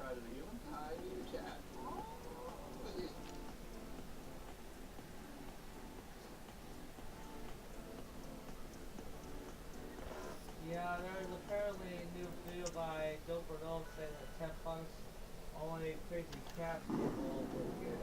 side of the human? I need a cat. Yeah, there's apparently a new video by Doper Dome saying that 10 bucks only crazy cat people would get it.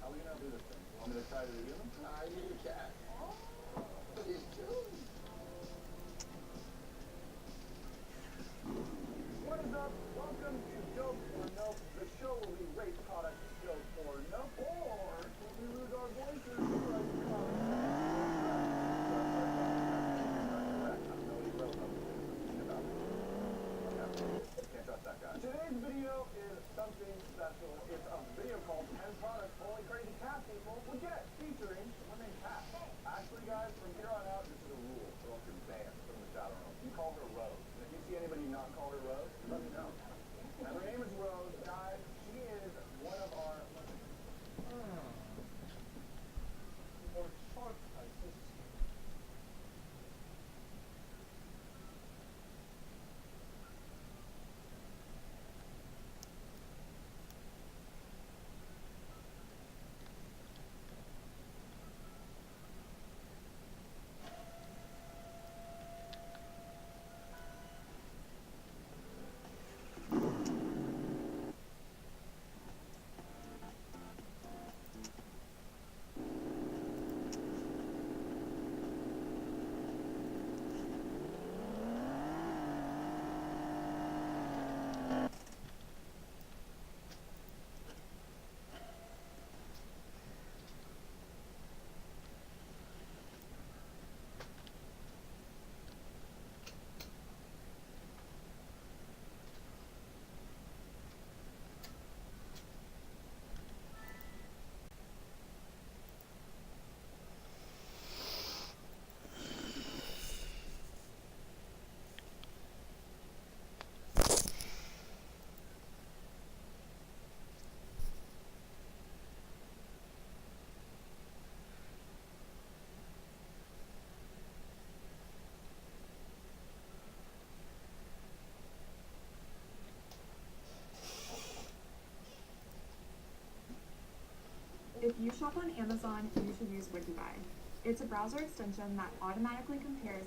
How are we gonna do this thing? Want me to try to the human? I need a cat. It's true. What is up? Welcome to Dope or Nope, the show where we rate products dope or nope, or when we lose our voices, we write products. I'm Nody Rowe, about can't trust that guy. Today's video is something special. It's a video called 10 Products Only Crazy Cat People Would Get, featuring one named Pat. Actually, guys, from here on out, this is a rule, or else you're banned from the chat room. You call her Rose. And if you see anybody not call her Rose, let me know. And her name is Rose. Guys, she is one of our... More shortcuts. If you shop on Amazon, you should use Wikibuy. It's a browser extension that automatically compares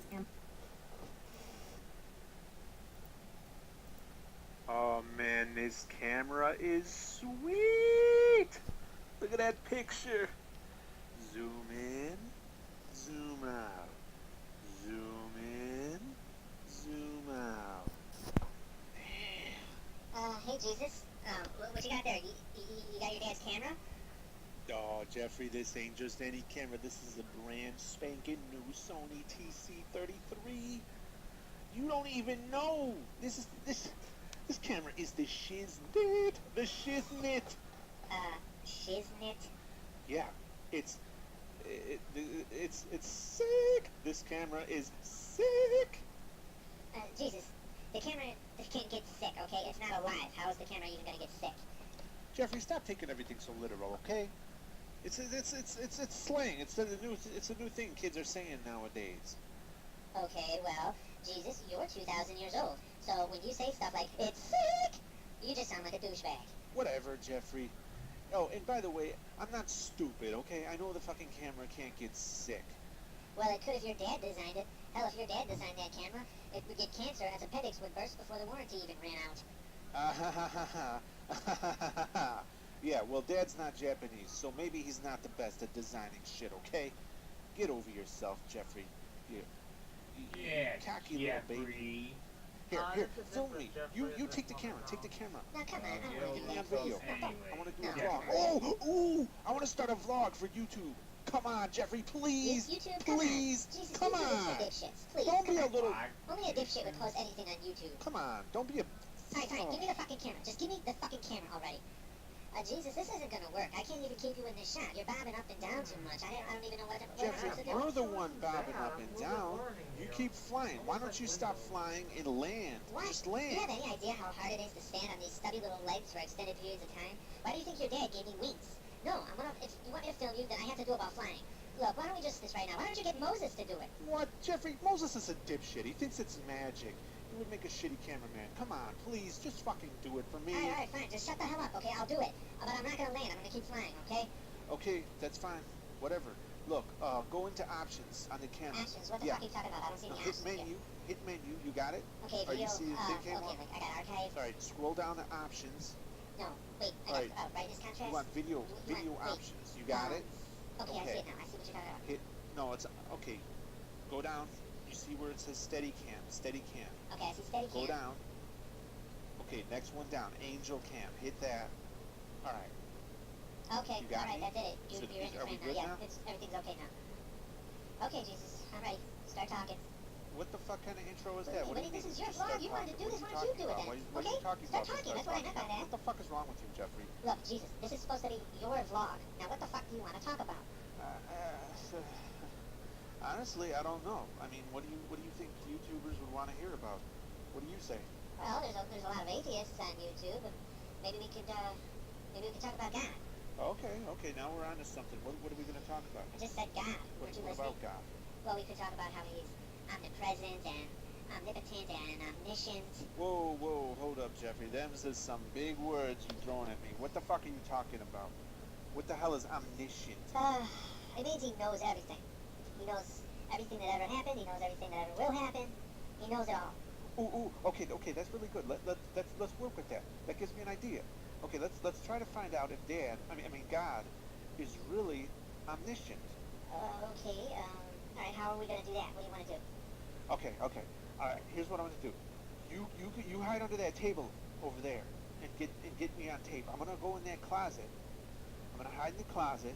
Oh man, this camera is sweet! Look at that picture. Zoom in, zoom out. Zoom in, zoom out. Hey Jesus, what you got there? You got your dad's camera? Oh, Jeffrey, this ain't just any camera. This is a brand spanking new Sony TC33. You don't even know. This camera is the shiznit. The shiznit. Shiznit? Yeah, it's sick. This camera is sick. Jesus, the camera can't get sick, okay? It's not alive. How is the camera even gonna get sick? Jeffrey, stop taking everything so literal, okay? It's slang. It's a new thing kids are saying nowadays. Okay, well, Jesus, you're 2,000 years old. So when you say stuff like, it's sick, you just sound like a douchebag. Whatever, Jeffrey. Oh, and by the way, I'm not stupid, okay? I know the fucking camera can't get sick. Well, it could if your dad designed it. Hell, if your dad designed that camera, it would get cancer as appendix would burst before the warranty even ran out. Ah ha ha ha ha. Yeah, well, Dad's not Japanese, so maybe he's not the best at designing shit, okay? Get over yourself, Jeffrey. You Yeah, cocky little baby. Jeffrey. Here, This is film different, me. Jeffrey, You at this take the moment camera. now. Take the camera. No, come on, I don't Put want to me do on that. video. No, I want to do a No. vlog. Oh, ooh! I want to start a vlog for YouTube. Come on, Jeffrey, please, YouTube, please, Jesus, come YouTube is for on. dipshits. Please, Don't be come a on. little. Only a dipshit would post anything on YouTube. Come on, don't be a. Fine, give me the fucking camera. Just give me the fucking camera already. Jesus, this isn't gonna work. I can't even keep you in this shot. You're bobbing up and down too much. I don't even know what Jeffrey, else to do. you're the one bobbing up and down. You keep flying. Why don't you stop flying and land? What? Just Do you have land. any idea how hard it is to stand on these stubby little legs for extended periods of time? Why do you think your dad gave me wings? No, if you want me to film you, then I have to do about flying. Look, why don't we just this right now? Why don't you get Moses to do it? What? Jeffrey, Moses is a dipshit. He thinks it's magic. He would make a shitty cameraman. Come on, please, just fucking do it for me. Alright, fine. Just shut the hell up, okay? I'll do it. But I'm not gonna land. I'm gonna keep flying, okay? Okay, that's fine. Whatever. Look, go into options on the camera. Actions. What the Yeah. fuck are you talking about? I don't see any Hit options here. menu. Hit menu. You got it? Okay, Are you video. seeing the thing came Okay, up? like, I got archive. All right, scroll down to options. No, wait. I Alright. got brightness You contrast. want video You want- wait. options. You got it? Okay, I see Okay. it now. I see what you're talking about. Hit. No, it's okay. Go down. You see where it says steady cam. Steady cam. Okay, I see steady Go cam. down. Okay, next one down. Angel cam. Hit that. All right. Okay, You got alright, me? that did it. So You're in are your we frame now. good Yeah, now? everything's okay now. Okay, Jesus, I'm ready. Start talking. What the fuck kind of intro is that? What do you This mean? is your Start vlog. You wanted to do talking? this. What Why are don't you do it talking then? about? What are you talking Start about? talking. That's what I meant by that. What the fuck is wrong with you, Jeffrey? Look, Jesus, this is supposed to be your vlog. Now, what the fuck do you want to talk about? Honestly, I don't know. I mean, what do you think YouTubers would want to hear about? What do you say? Well, there's a lot of atheists on YouTube, and maybe we could talk about God. Okay. Now we're on to something. What are we going to talk about? I just said God. What Weren't you about listening? God? Well, we could talk about how he's omnipresent and omnipotent and omniscient. Whoa, hold up, Jeffrey. Them's is some big words you throwing at me. What the fuck are you talking about? What the hell is omniscient? It means he knows everything. He knows everything that ever happened. He knows everything that ever will happen. He knows it all. Ooh, okay, that's really good. Let's work with that. That gives me an idea. Okay, let's try to find out if God is really omniscient. Okay. All right. How are we gonna do that? What do you want to do? Okay. All right. Here's what I'm gonna do. You hide under that table over there and get me on tape. I'm gonna go in that closet. I'm gonna hide in the closet,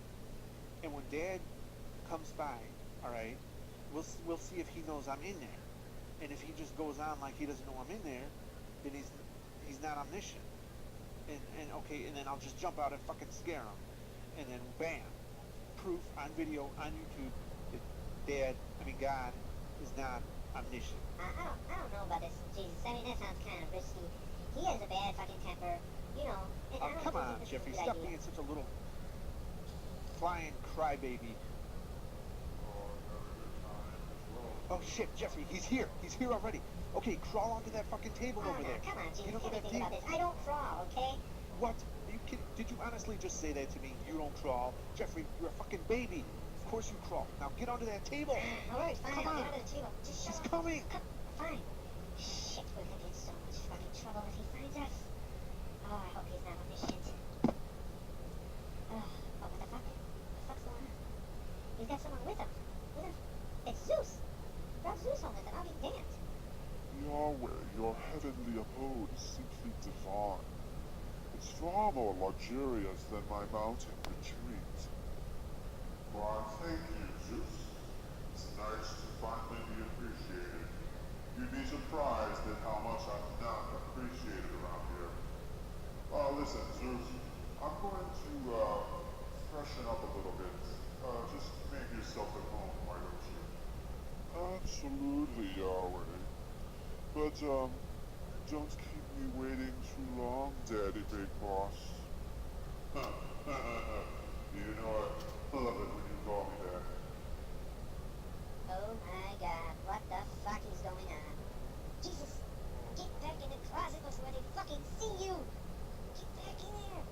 and when Dad comes by, all right, we'll see if he knows I'm in there. And if he just goes on like he doesn't know I'm in there, then he's not omniscient. And then I'll just jump out and fucking scare him. And then bam, proof on video on YouTube that God is not omniscient. I don't know about this, Jesus. I mean, that sounds kind of risky. He has a bad fucking temper, you know. And I don't Come think on, this is a Jeffrey, good stop idea. being such a little flying crybaby. Oh shit, Jeffrey, he's here already. Okay, crawl onto that fucking table Oh, over no, there. come on, Jesus. Get You over have to that think about table. this. I don't crawl, okay? What? Are you kidding? Did you honestly just say that to me? You don't crawl. Jeffrey, you're a fucking baby. Of course you crawl. Now get onto that table. All right, fine. Come I'll on. get under the table. Just shut He's up. coming. Fine. Shit, we're gonna be in so much fucking trouble if he finds us. Oh, I hope he's not omniscient. Oh, what the fuck? What the fuck's going on? He's got someone with him. It's Zeus. Grab Zeus home with him. I'll be damned. Yahweh, your heavenly abode is simply divine. It's far more luxurious than my mountain retreat. Why, thank you, Zeus. It's nice to finally be appreciated. You'd be surprised at how much I'm not appreciated around here. Listen, Zeus, I'm going to, freshen up a little bit. Just make yourself at home, why don't you? Absolutely, Yahweh. But, don't keep me waiting too long, Daddy Big Boss. You know I love it when you call me that. Oh my god, what the fuck is going on? Jesus, get back in the closet before they fucking see you! Get back in there!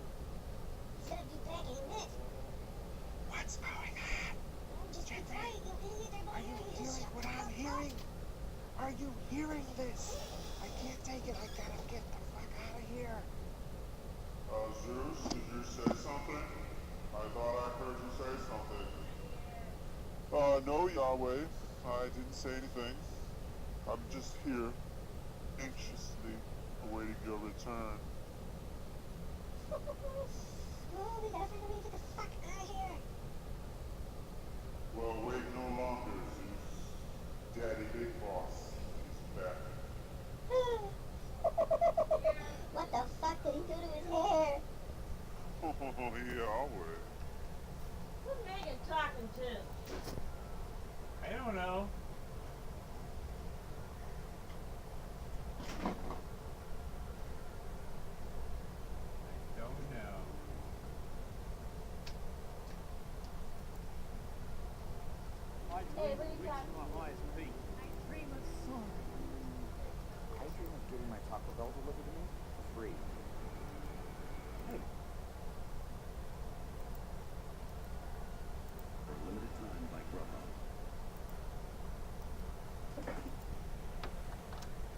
He's gonna be back any minute! What's going on? Oh, just be Jeffrey, quiet, you idiot! They're Are going you on. hearing Shut what the I'm fuck up. hearing? Are you hearing this? I can't take it. I gotta get the fuck out of here. Zeus, did you say something? I thought I heard you say something. No, Yahweh. I didn't say anything. I'm just here. anxiously awaiting your return. Oh, we gotta find a way to get the fuck out of here. Well, wait no longer, Zeus. Daddy Big Boss is back. What the fuck did he do to his hair? Oh, yeah, I'll wait. Who's Megan talking to? I don't know. I don't know. Hey, what are you talking I dream of getting my Taco Bell delivered to me for free. Hey. For a limited time by Grubhub.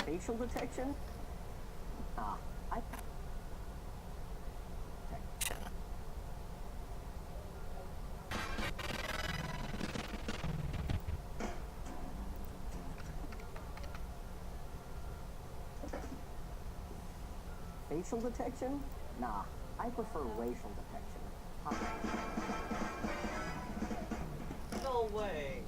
Facial detection? Ah, I... Facial detection? Nah, I prefer racial detection. No way.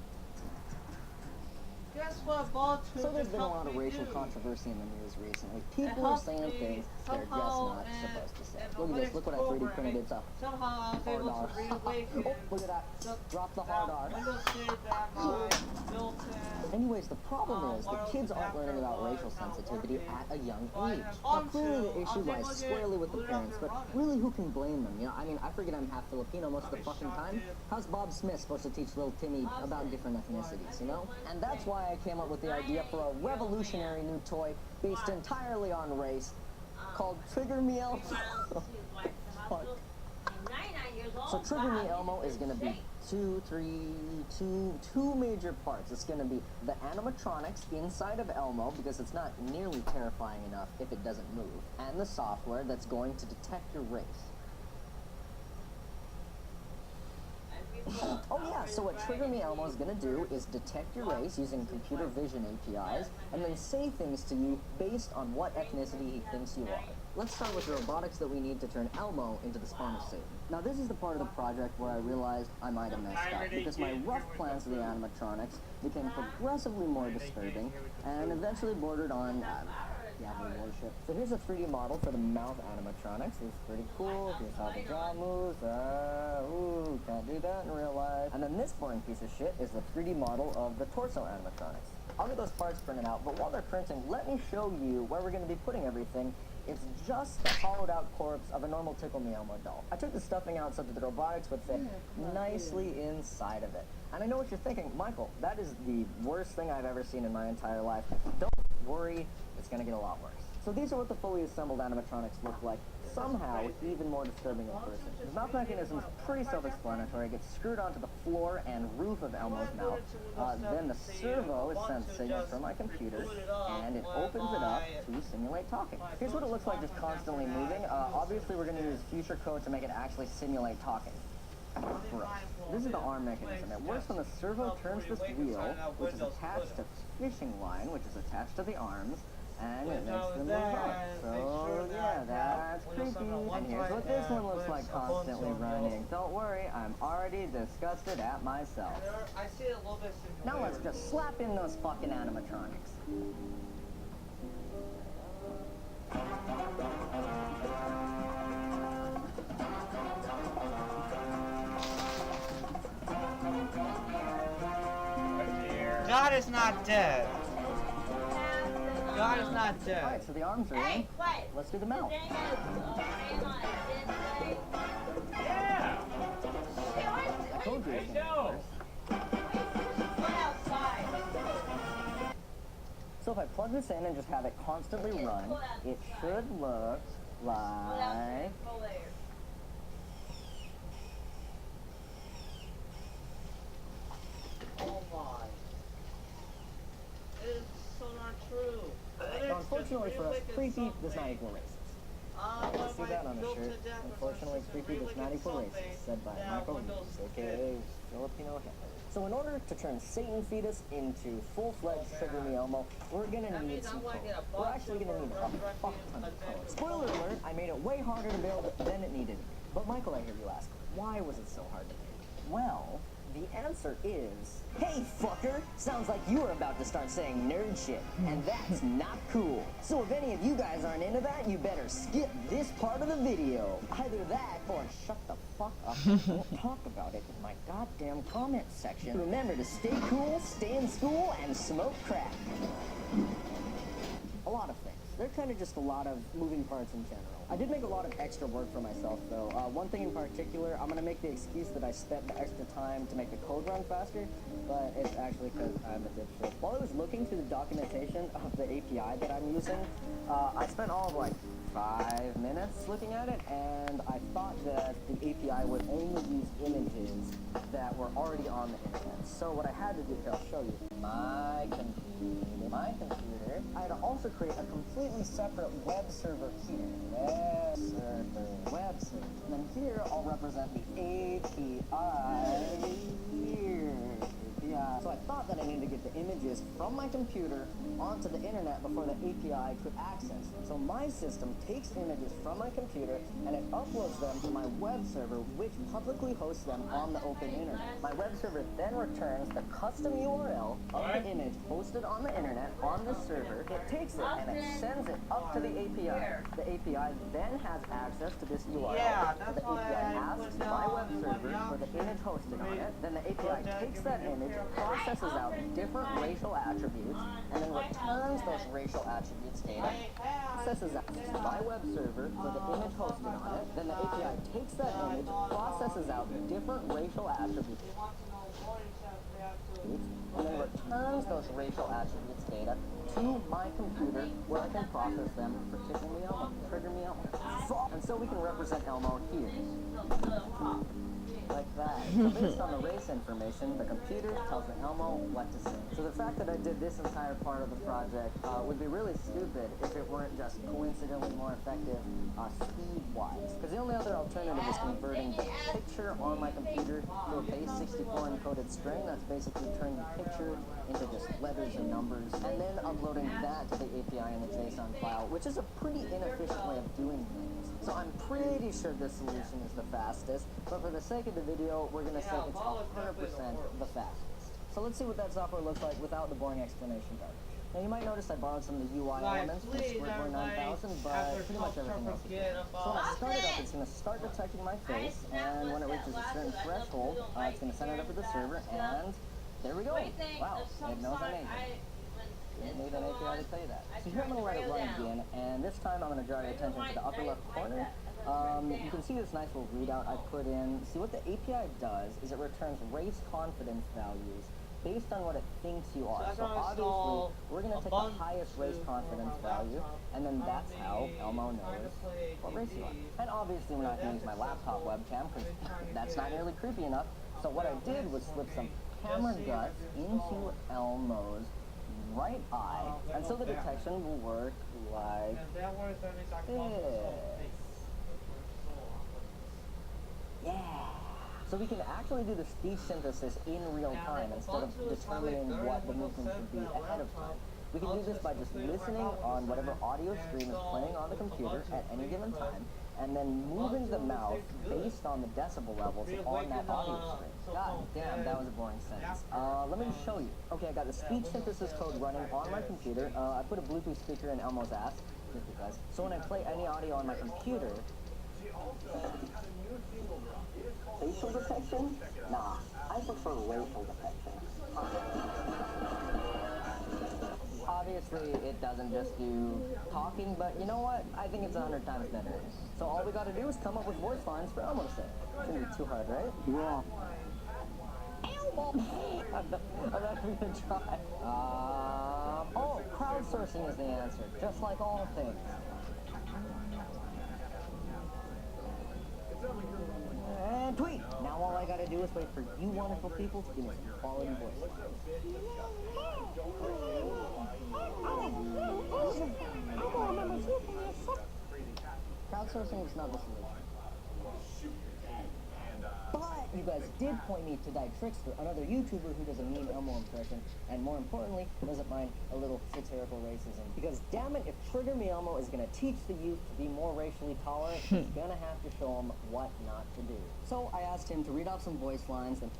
Guess what, Ball Troop So there's has been a helped lot of me racial do? controversy in the news recently. It People are helped saying me things they're just somehow not supposed to say. in Look at this, look what I 3D printed. It's a somehow I was hard able R. to reawaken. Oh, look at that. Drop the hard R. Windows saved that my built-in. Anyways, the problem is the kids aren't learning about racial sensitivity at a young age. Now, clearly the issue lies squarely with the parents, but really who can blame them? You know, I mean, I forget I'm half Filipino most of the fucking time. How's Bob Smith supposed to teach little Timmy about different ethnicities, you know? And that's why I came up with the idea for a revolutionary new toy based entirely on race called Trigger Me Elmo. Fuck. So Trigger Me Elmo is going to be two major parts. It's going to be the animatronics inside of Elmo, because it's not nearly terrifying enough if it doesn't move, and the software that's going to detect your race. Oh yeah, so what Trigger Me Elmo is going to do is detect your race using computer vision APIs, and then say things to you based on what ethnicity he thinks you are. Let's start with the robotics that we need to turn Elmo into the spawn of Satan. Now this is the part of the project where I realized I might have messed up, because my rough plans for the animatronics became progressively more disturbing, and eventually bordered on Yahoo worship. So here's a 3D model for the mouth animatronics. It's pretty cool. Here's how the jaw moves. Ooh, can't do that in real life. And then this boring piece of shit is the 3D model of the torso animatronics. I'll get those parts printed out, but while they're printing, let me show you where we're going to be putting everything. It's just the hollowed out corpse of a normal Tickle Me Elmo doll. I took the stuffing out so that the robotics would fit nicely inside of it. And I know what you're thinking, Michael, that is the worst thing I've ever seen in my entire life. Don't worry, it's gonna get a lot worse. So these are what the fully assembled animatronics look like. Somehow, even more disturbing in person. The mouth mechanism is pretty self-explanatory. It gets screwed onto the floor and roof of Elmo's mouth. Then the servo is sent signals from my computer, and it opens it up to simulate talking. Here's what it looks like just constantly moving. Obviously, we're gonna use future code to make it actually simulate talking. Gross. This is the arm mechanism. It works when the servo turns this wheel, which is attached to fishing line, which is attached to the arms, and it makes them move on. So yeah, that's creepy. And here's what this one looks like constantly running. Don't worry, I'm already disgusted at myself. I see it a little bit. Now let's just slap in those fucking animatronics. God is not dead. God is not dead. Alright, so the arms are in. Hey, quiet. Let's do the mouth. Today is hang on, Wednesday. Yeah. I told you. I know. Go outside. So if I plug this in and just have it constantly run, it should look Go outside. like... Go there. Oh my. It's so not true. Now, unfortunately for us, creepy does not equal racist. Let's See that on the shirt? Unfortunately, creepy does not equal racist, said by Michael Reeves, aka Filipino Hitler. So in order to turn Satan Fetus into full-fledged Trigger Me Elmo, we're gonna That need means some I'm gonna code. get a We're bunch actually of gonna need a code. fuck ton of code. Spoiler alert, I made it way harder to build than it needed to be. But Michael, I hear you ask, why was it so hard to make? Well, the answer is, hey fucker, sounds like you were about to start saying nerd shit, and that's not cool. So if any of you guys aren't into that, you better skip this part of the video. Either that, or shut the fuck up and don't talk about it in my goddamn comment section. Remember to stay cool, stay in school, and smoke crack. A lot of things. They're kind of just a lot of moving parts in general. I did make a lot of extra work for myself, though. One thing in particular, I'm going to make the excuse that I spent the extra time to make the code run faster, but it's actually because I'm a dipshit. While I was looking through the documentation of the API that I'm using, I spent all of like 5 minutes looking at it, and I thought that the API would only use images that were already on the internet. So what I had to do, here, I'll show you. My computer, I had to also create a completely separate web server here. Web server. And then here, I'll represent the API here. Yeah. So I thought that I needed to get the images from my computer onto the internet before the API could access them. So my system takes images from my computer and it uploads them to my web server, which publicly hosts them on the open internet. My web server then returns the custom URL of the image hosted on the internet on this server. It takes it and it sends it up to the API. The API then has access to this URL. Yeah, So that's the why API I asks put my web down server one for the image hosted on it. Then the API takes that image, Here, processes out different racial attributes, and then returns those racial attributes data, processes out to my web server for the image hosted on it. Then the API takes that image, processes out different racial attributes, and then returns those racial attributes data to my computer where I can process them for Trigger Me Elmo. And so we can represent Elmo here. Like that. So based on the race information, the computer tells the Elmo what to say. So the fact that I did this entire part of the project would be really stupid if it weren't just coincidentally more effective speed-wise. Because the only other alternative is converting the picture on my computer to a base64 encoded string. That's basically turning the picture into just letters and numbers, and then uploading that to the API in the JSON file, which is a pretty inefficient way of doing things. So I'm pretty sure this solution is the fastest, but for the sake of the video, we're going to say it's 100% the fastest. So let's see what that software looks like without the boring explanation garbage. Now you might notice I borrowed some of the UI elements from Squidward 9000, but pretty much everything else is good. So when I start it up, it's going to start detecting my face, and when it reaches a certain threshold, it's going to send it up to the server, and there we go. Wow, it knows I'm Asian. Didn't need an API to tell you that. So here I'm going to let it run again, and this time I'm going to draw your attention to the upper left corner. You can see this nice little readout I put in. See, what the API does is it returns race confidence values based on what it thinks you are. So obviously, we're going to take the highest race confidence value, and then that's how Elmo knows what race you are. And obviously, we're not going to use my laptop webcam, because that's not nearly creepy enough. So what I did was slip some camera guts into Elmo's right eye, and so the detection will work like this. Yeah. So we can actually do the speech synthesis in real time instead of determining what the movement should be ahead of time. We can do this by just listening on whatever audio stream is playing on the computer at any given time, and then moving the mouse based on the decibel levels on that audio stream. God damn, that was a boring sentence. Let me just show you. Okay, I got the speech synthesis code running on my computer. I put a Bluetooth speaker in Elmo's ass, just because. So when I play any audio on my computer, facial detection? Nah, I prefer racial detection. Obviously, it doesn't just do talking, but you know what? I think it's 100 times better. So all we gotta do is come up with voice lines for Elmo to say. Shouldn't be too hard, right? Yeah. I'm not even gonna try. Oh, crowdsourcing is the answer, just like all things. And tweet! Now all I gotta do is wait for you wonderful people to give me some quality voice. Crowdsourcing is not the solution. But you guys did point me to Die Trickster, another YouTuber who does a mean Elmo impression, and more importantly, doesn't mind a little satirical racism. Because damn it, if Trigger Me Elmo is gonna teach the youth to be more racially tolerant, he's gonna have to show them what not to do. So I asked him to read off some voice lines and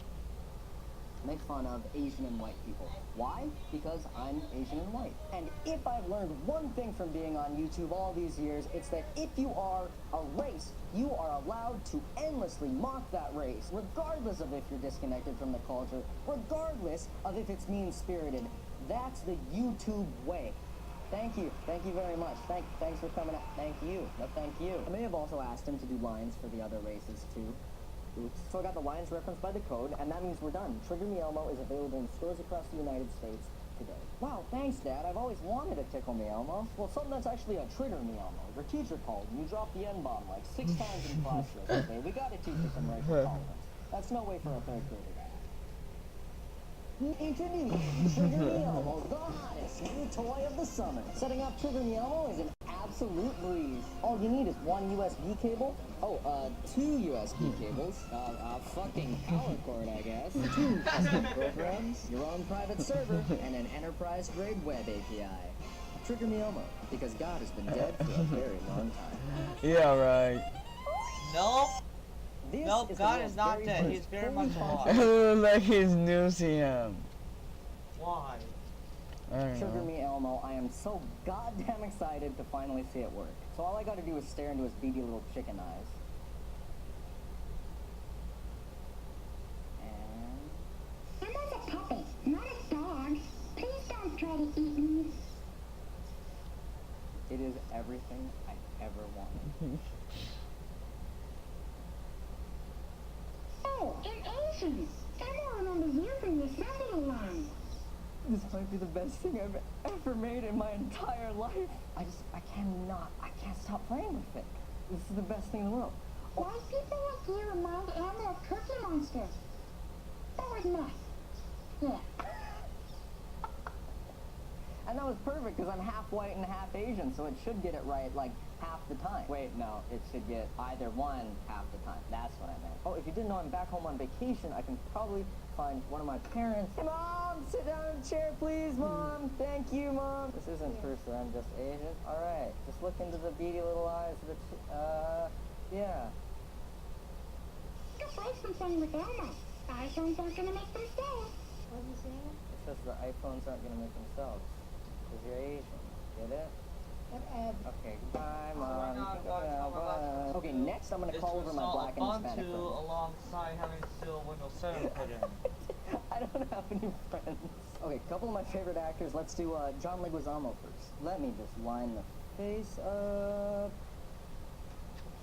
make fun of Asian and white people. Why? Because I'm Asian and white. And if I've learned one thing from being on YouTube all these years, it's that if you are a race, you are allowed to endlessly mock that race, regardless of if you're disconnected from the culture, regardless of if it's mean-spirited. That's the YouTube way. Thank you very much. Thanks for coming out. Thank you. No, thank you. I may have also asked him to do lines for the other races too. Oops. So I got the lines referenced by the code, and that means we're done. Trigger Me Elmo is available in stores across the United States today. Wow, thanks, Dad. I've always wanted a Tickle Me Elmo. Well, something that's actually a Trigger Me Elmo. Your teacher called, and you dropped the N-bomb like 6 times in class yesterday. We gotta teach you some racial tolerance. That's no way for a third grader to act. Introducing Trigger Me Elmo, the hottest new toy of the summer. Setting up Trigger Me Elmo is an absolute breeze. All you need is one USB cable. Oh, 2 USB cables. A fucking power cord, I guess. 2 custom programs, your own private server, and an enterprise-grade web API. Trigger Me Elmo, because God has been dead for a very long time. Yeah, right. Nope. This Nope, is the God world's is not very dead. first He's very fully much functioning It looks like he's museum. Why? I don't Trigger know. Me Elmo, I am so goddamn excited to finally see it work. So all I gotta do is stare into his beady little chicken eyes. And... Elmo's a puppet, not a dog. Please don't try to eat me. it is everything I ever wanted. Oh, an Asian. Elmo remembers you from the assembly line. This might be the best thing I've ever made in my entire life. I can't stop playing with it. This is the best thing in the world. Why people like you remind Elmo of Cookie Monster? That was nice. Yeah. And that was perfect because I'm half white and half Asian, so it should get it right like half the time. Wait, no, it should get either one half the time. That's what I meant. Oh, if you didn't know I'm back home on vacation, I can probably find one of my parents. Hey, Mom, sit down in the chair, please, Mom. Thank you, Mom. This isn't true, sir. I'm just Asian. All right, just look into the beady little eyes. Yeah. Good break from playing with Elmo. iPhones aren't gonna make them stay. What are you saying? It says the iPhones aren't gonna make themselves. Because you're Asian. Get it? Okay, bye, Mom. Bye. Okay, next I'm gonna It's call over my black and Hispanic Ubuntu friends. alongside having still Windows 7 put in. I don't have any friends. Okay, a couple of my favorite actors. Let's do John Leguizamo first. Let me just line the face up.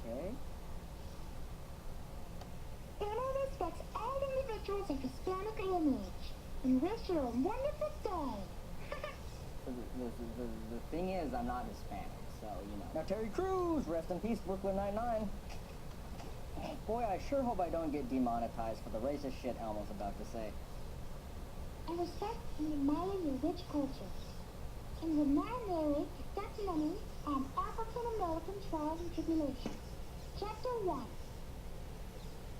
Okay. Elmo respects all individuals of Hispanic lineage and wish you a wonderful day. The thing is, I'm not Hispanic, so, you know. Now, Terry Crews, rest in peace, Brooklyn Nine-Nine. Boy, I sure hope I don't get demonetized for the racist shit Elmo's about to say. I respect and admire your rich culture. And will now narrate the documentary on African American trials and tribulations. Chapter 1.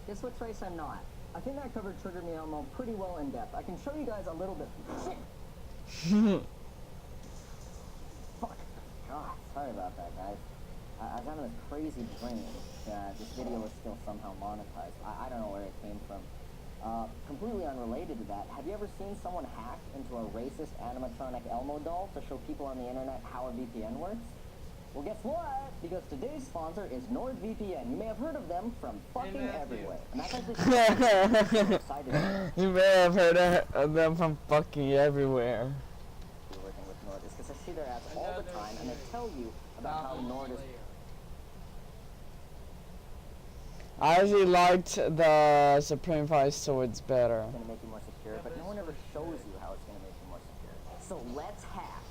Guess what race I'm not? I think I covered Trigger Me Elmo pretty well in depth. I can show you guys a little bit. Shit! Fuck. God, sorry about that, guys. I was having this crazy dream that this video was still somehow monetized. I don't know where it came from. Completely unrelated to that, have you ever seen someone hack into a racist animatronic Elmo doll to show people on the internet how a VPN works? Well, guess what? Because today's sponsor is NordVPN. You may have heard of them from fucking everywhere. And that's actually excited. You may have heard of them from fucking everywhere. Working with Nord is because I see their ads all the time, and they tell you about how Nord is. I actually liked the Supreme 5 swords better. Going to make you more secure, but no one ever shows you how it's going to make you more secure. So let's hack.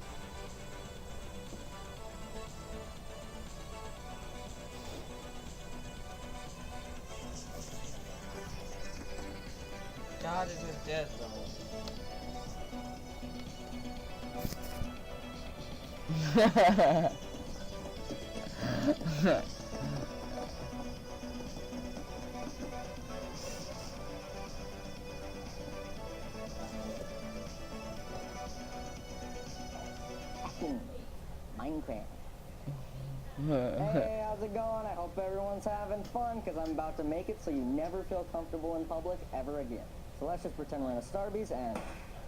God is just dead though. champagne. Hey, how's it going? I hope everyone's having fun, because I'm about to make it so you never feel comfortable in public ever again. So let's just pretend we're in a Starbucks, and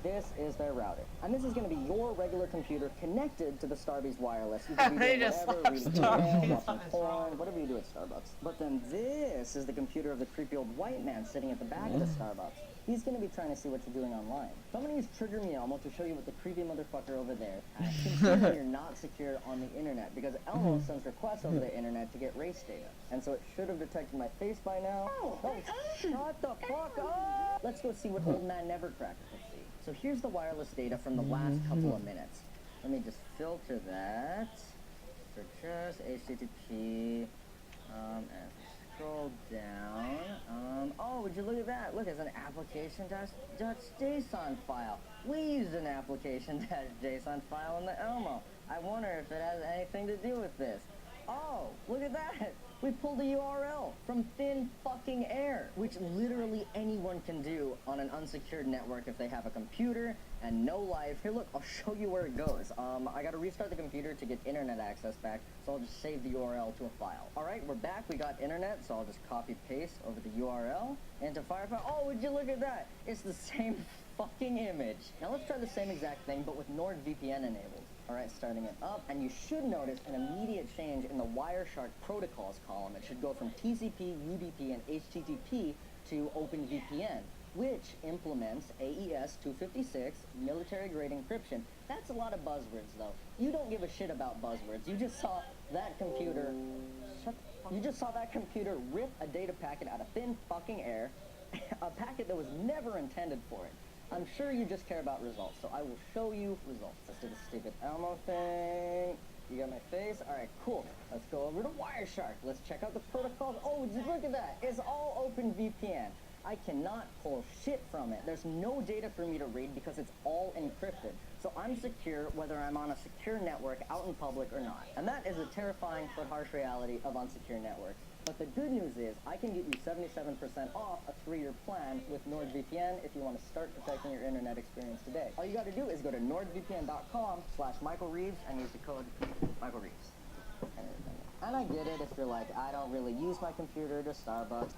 this is their router. And this is going to be your regular computer connected to the Starbucks wireless. You can be He doing just whatever, loves reading email, Starbucks. watching porn, whatever you do at Starbucks. But then this is the computer of the creepy old white man sitting at the back of the Starbucks. He's going to be trying to see what you're doing online. So I'm going to use Trigger Me Elmo to show you what the creepy motherfucker over there can see when you're not secure on the internet, because Elmo sends requests over the internet to get race data. And so it should have detected my face by now. Oh, shut the fuck up! Let's go see what old man Nevercracker can see. So here's the wireless data from the last couple of minutes. Let me just filter that. So just HTTP, and scroll down. Oh, would you look at that? Look, it's an application.json file. We used an application.json file in the Elmo. I wonder if it has anything to do with this. Oh, look at that. We pulled a URL from thin fucking air, which literally anyone can do on an unsecured network if they have a computer and no life. Here, look, I'll show you where it goes. I gotta restart the computer to get internet access back, so I'll just save the URL to a file. All right, we're back. We got internet, so I'll just copy paste over the URL into Firefox. Oh, would you look at that? It's the same fucking image. Now let's try the same exact thing, but with NordVPN enabled. Alright, starting it up, and you should notice an immediate change in the Wireshark protocols column. It should go from TCP, UDP, and HTTP to OpenVPN, which implements AES 256 military-grade encryption. That's a lot of buzzwords, though. You don't give a shit about buzzwords. You just saw that computer... You just saw that computer rip a data packet out of thin fucking air, a packet that was never intended for it. I'm sure you just care about results, so I will show you results. Let's do the stupid Elmo thing. You got my face? Alright, cool. Let's go over to Wireshark. Let's check out the protocols. Oh, just look at that. It's all OpenVPN. I cannot pull shit from it. There's no data for me to read because it's all encrypted. So I'm secure whether I'm on a secure network out in public or not. And that is a terrifying but harsh reality of unsecure networks. But the good news is, I can get you 77% off a 3-year plan with NordVPN if you want to start protecting your internet experience today. All you got to do is go to nordvpn.com/Michael Reeves and use the code Michael Reeves. And I get it if you're like, I don't really use my computer to Starbucks.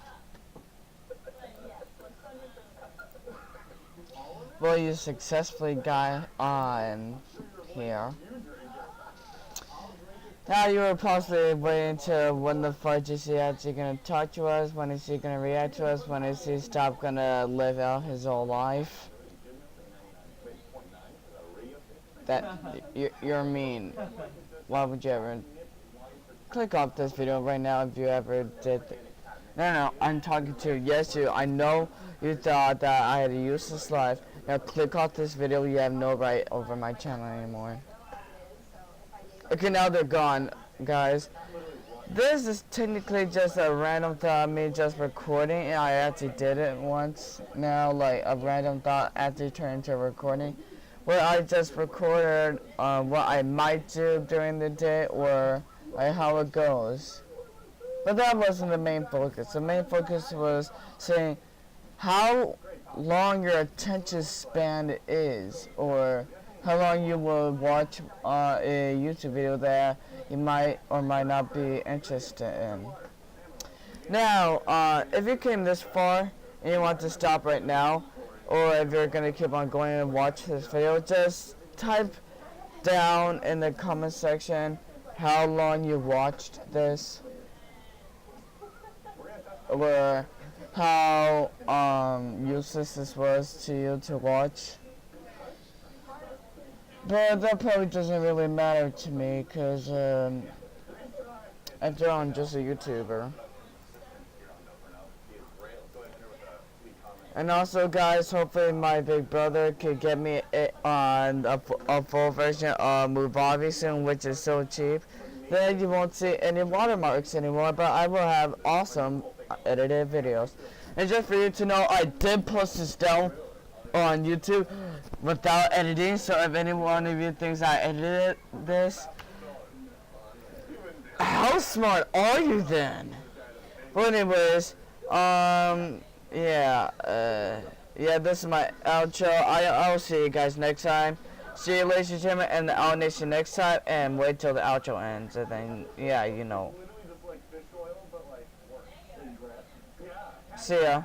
Well, you successfully got on here. Now you were possibly waiting to when the fuck is he actually gonna talk to us, when is he gonna react to us, when is he stop gonna live out his whole life. That, you're mean. Why would you ever click off this video right now if you ever did? No, I'm talking to you. I know you thought that I had a useless life. Now click off this video. You have no right over my channel anymore. Okay, now they're gone, guys. This is technically just a random thought, me just recording, and I actually did it once. Now, like, a random thought actually turned into a recording, where I just recorded what I might do during the day, or like how it goes. But that wasn't the main focus. The main focus was saying how long your attention span is, or how long you will watch a YouTube video that you might or might not be interested in. Now, if you came this far and you want to stop right now, or if you're going to keep on going and watch this video, just type down in the comment section how long you watched this, or how useless this was to you to watch. But that probably doesn't really matter to me, because after all, I'm just a YouTuber. And also, guys, hopefully my big brother could get me on a full version of Movavi soon, which is so cheap. Then you won't see any watermarks anymore, but I will have awesome edited videos. And just for you to know, I did post this down on YouTube without editing, so if any one of you thinks I edited this, how smart are you then? But anyways, yeah, this is my outro. I'll see you guys next time. See you, ladies and gentlemen, and the Owl Nation next time, and wait till the outro ends, and then, yeah, you know. Literally just like fish oil, but like worse. Yeah. See ya.